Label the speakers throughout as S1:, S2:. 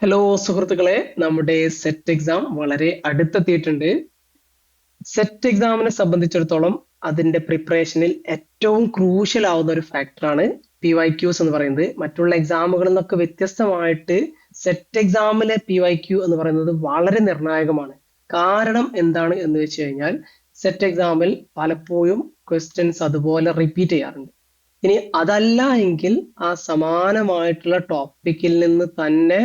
S1: Hello സുഹൃത്തുക്കളെ, നമ്മുടെ set exam വളരെ അടുത്തെത്തിയിട്ടുണ്ട്. സെറ്റ് എക്സാമിനെ സംബന്ധിച്ചിടത്തോളം അതിന്റെ പ്രിപ്പറേഷനിൽ ഏറ്റവും ക്രൂഷ്യൽ ആവുന്ന ഒരു ഫാക്ടറാണ് PYQs എന്ന് പറയുന്നത്. മറ്റുള്ള എക്സാമുകളിൽ നിന്നൊക്കെ വ്യത്യസ്തമായിട്ട് സെറ്റ് എക്സാമിലെ PYQ എന്ന് പറയുന്നത് വളരെ നിർണായകമാണ്. കാരണം എന്താണ് എന്ന് വെച്ച് കഴിഞ്ഞാൽ സെറ്റ് എക്സാമിൽ പലപ്പോഴും ക്വസ്റ്റ്യൻസ് അതുപോലെ റിപ്പീറ്റ് ചെയ്യാറുണ്ട്. ഇനി അതല്ല എങ്കിൽ ആ സമാനമായിട്ടുള്ള ടോപ്പിക്കിൽ നിന്ന് തന്നെ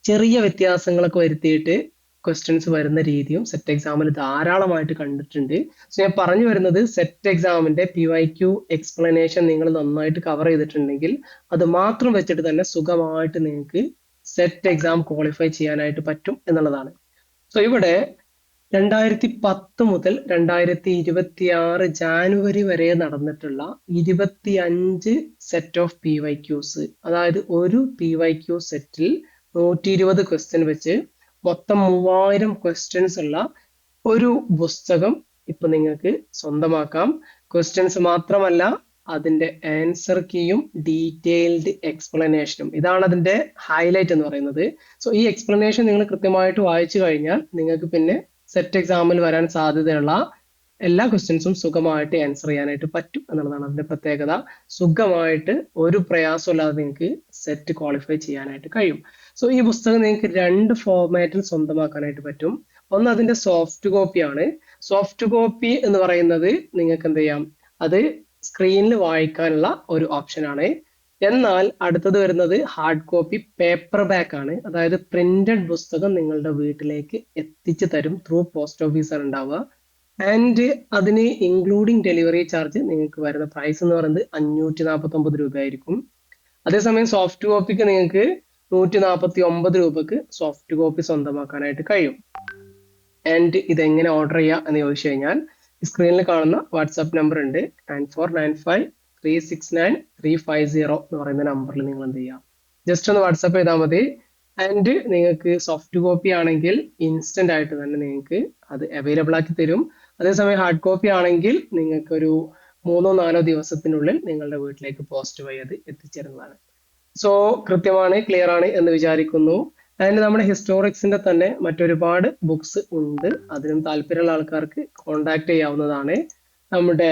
S1: ചെറിയ വ്യത്യാസങ്ങളൊക്കെ വരുത്തിയിട്ട് ക്വസ്റ്റ്യൻസ് വരുന്ന രീതിയും സെറ്റ് എക്സാമിൽ ധാരാളമായിട്ട് കണ്ടിട്ടുണ്ട്. സോ ഞാൻ പറഞ്ഞു വരുന്നത് സെറ്റ് എക്സാമിന്റെ PYQ എക്സ്പ്ലനേഷൻ നിങ്ങൾ നന്നായിട്ട് കവർ ചെയ്തിട്ടുണ്ടെങ്കിൽ അത് മാത്രം വെച്ചിട്ട് തന്നെ സുഖമായിട്ട് നിങ്ങൾക്ക് സെറ്റ് എക്സാം ക്വാളിഫൈ ചെയ്യാനായിട്ട് പറ്റും എന്നുള്ളതാണ്. സോ ഇവിടെ 2010 മുതൽ 2026 ജാനുവരി വരെ നടന്നിട്ടുള്ള 25 സെറ്റ് ഓഫ് PYQs, അതായത് ഒരു PYQ സെറ്റിൽ 120 ക്വസ്റ്റ്യൻ വെച്ച് മൊത്തം 3000 ക്വസ്റ്റ്യൻസ് ഉള്ള ഒരു പുസ്തകം ഇപ്പൊ നിങ്ങൾക്ക് സ്വന്തമാക്കാം. ക്വസ്റ്റ്യൻസ് മാത്രമല്ല, അതിന്റെ ആൻസർ കീയും ഡീറ്റെയിൽഡ് എക്സ്പ്ലനേഷനും, ഇതാണ് അതിന്റെ ഹൈലൈറ്റ് എന്ന് പറയുന്നത്. സോ ഈ എക്സ്പ്ലനേഷൻ നിങ്ങൾ കൃത്യമായിട്ട് വായിച്ചു കഴിഞ്ഞാൽ നിങ്ങൾക്ക് പിന്നെ സെറ്റ് എക്സാമിൽ വരാൻ സാധ്യതയുള്ള എല്ലാ ക്വസ്റ്റ്യൻസും സുഖമായിട്ട് ആൻസർ ചെയ്യാനായിട്ട് പറ്റും എന്നുള്ളതാണ് അതിന്റെ പ്രത്യേകത. സുഖമായിട്ട് ഒരു പ്രയാസമില്ലാതെ നിങ്ങൾക്ക് സെറ്റ് ക്വാളിഫൈ ചെയ്യാനായിട്ട് കഴിയും. സോ ഈ പുസ്തകം നിങ്ങൾക്ക് രണ്ട് ഫോർമാറ്റിൽ സ്വന്തമാക്കാനായിട്ട് പറ്റും. ഒന്ന് അതിന്റെ സോഫ്റ്റ് കോപ്പിയാണ്. സോഫ്റ്റ് കോപ്പി എന്ന് പറയുന്നത് നിങ്ങൾക്ക് എന്ത് ചെയ്യാം, അത് സ്ക്രീനിൽ വായിക്കാനുള്ള ഒരു ഓപ്ഷൻ ആണ്. എന്നാൽ അടുത്തത് വരുന്നത് ഹാർഡ് കോപ്പി പേപ്പർ ബാക്ക് ആണ്. അതായത് പ്രിന്റഡ് പുസ്തകം നിങ്ങളുടെ വീട്ടിലേക്ക് എത്തിച്ചു തരും ത്രൂ പോസ്റ്റ് ഓഫീസർ ഉണ്ടാവുക. ആൻഡ് അതിന് ഇൻക്ലൂഡിങ് ഡെലിവറി ചാർജ് നിങ്ങൾക്ക് വരുന്ന പ്രൈസ് എന്ന് പറയുന്നത് 549 രൂപയായിരിക്കും. അതേസമയം സോഫ്റ്റ് കോപ്പിക്ക് നിങ്ങൾക്ക് 149 രൂപക്ക് സോഫ്റ്റ് കോപ്പി സ്വന്തമാക്കാനായിട്ട് കഴിയും. ആൻഡ് ഇതെങ്ങനെ ഓർഡർ ചെയ്യുക എന്ന് ചോദിച്ചു കഴിഞ്ഞാൽ സ്ക്രീനിൽ കാണുന്ന വാട്സാപ്പ് നമ്പർ ഉണ്ട്, 9495369350 എന്ന് പറയുന്ന നമ്പറിൽ നിങ്ങൾ എന്ത് ചെയ്യാം, ജസ്റ്റ് ഒന്ന് വാട്സാപ്പ് ചെയ്താൽ മതി. ആൻഡ് നിങ്ങൾക്ക് സോഫ്റ്റ് കോപ്പി ആണെങ്കിൽ ഇൻസ്റ്റന്റ് ആയിട്ട് തന്നെ നിങ്ങൾക്ക് അത് അവൈലബിൾ ആക്കി തരും. അതേസമയം ഹാർഡ് കോപ്പി ആണെങ്കിൽ നിങ്ങൾക്ക് ഒരു 3-4 ദിവസത്തിനുള്ളിൽ നിങ്ങളുടെ വീട്ടിലേക്ക് പോസ്റ്റ് വഴി അത് എത്തിച്ചേരുന്നതാണ്. സോ കൃത്യമാണ്, ക്ലിയർ ആണ് എന്ന് വിചാരിക്കുന്നു. ആൻഡ് നമ്മുടെ ഹിസ്റ്റോറിക്സിന്റെ തന്നെ മറ്റൊരുപാട് ബുക്സ് ഉണ്ട്. അതിനും താല്പര്യമുള്ള ആൾക്കാർക്ക് കോണ്ടാക്ട് ചെയ്യാവുന്നതാണ്. നമ്മുടെ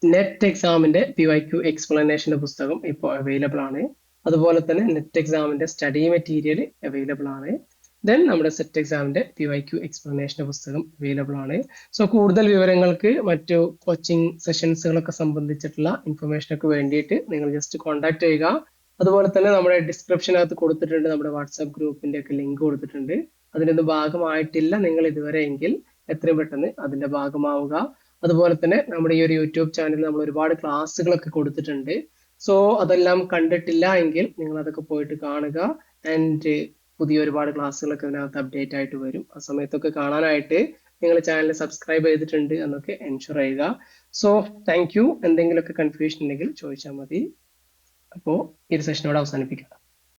S1: നെറ്റ് എക്സാമിന്റെ PYQ എക്സ്പ്ലനേഷന്റെ പുസ്തകം ഇപ്പോൾ അവൈലബിൾ ആണ്. അതുപോലെ തന്നെ നെറ്റ് എക്സാമിന്റെ സ്റ്റഡി മെറ്റീരിയൽ അവൈലബിൾ ആണ്. ദെൻ നമ്മുടെ സെറ്റ് എക്സാമിന്റെ PYQ എക്സ്പ്ലനേഷന്റെ പുസ്തകം അവൈലബിൾ ആണ്. സോ കൂടുതൽ വിവരങ്ങൾക്ക് മറ്റു കോച്ചിങ് സെഷൻസുകളൊക്കെ സംബന്ധിച്ചിട്ടുള്ള ഇൻഫർമേഷൻ ഒക്കെ വേണ്ടിയിട്ട് നിങ്ങൾ ജസ്റ്റ് കോൺടാക്ട് ചെയ്യുക. അതുപോലെ തന്നെ നമ്മുടെ ഡിസ്ക്രിപ്ഷനകത്ത് കൊടുത്തിട്ടുണ്ട്, നമ്മുടെ വാട്സാപ്പ് ഗ്രൂപ്പിന്റെ ഒക്കെ ലിങ്ക് കൊടുത്തിട്ടുണ്ട്. അതിനൊന്നും ഭാഗമായിട്ടില്ല നിങ്ങൾ ഇതുവരെ എങ്കിൽ എത്രയും പെട്ടെന്ന് അതിന്റെ ഭാഗമാവുക. അതുപോലെ തന്നെ നമ്മുടെ ഈ ഒരു യൂട്യൂബ് ചാനലിൽ നമ്മൾ ഒരുപാട് ക്ലാസ്സുകളൊക്കെ കൊടുത്തിട്ടുണ്ട്. സോ അതെല്ലാം കണ്ടിട്ടില്ല എങ്കിൽ നിങ്ങൾ അതൊക്കെ പോയിട്ട് കാണുക. ആൻഡ് പുതിയ ഒരുപാട് ക്ലാസ്സുകളൊക്കെ ഇതിനകത്ത് അപ്ഡേറ്റ് ആയിട്ട് വരും. ആ സമയത്തൊക്കെ കാണാനായിട്ട് നിങ്ങൾ ചാനൽ സബ്സ്ക്രൈബ് ചെയ്തിട്ടുണ്ട് എന്നൊക്കെ എൻഷുർ ചെയ്യുക. So thank you. എന്തെങ്കിലുമൊക്കെ കൺഫ്യൂഷൻ ഉണ്ടെങ്കിൽ ചോദിച്ചാൽ മതി. അപ്പോൾ ഈ ഒരു സെഷനോട് അവസാനിപ്പിക്കാം.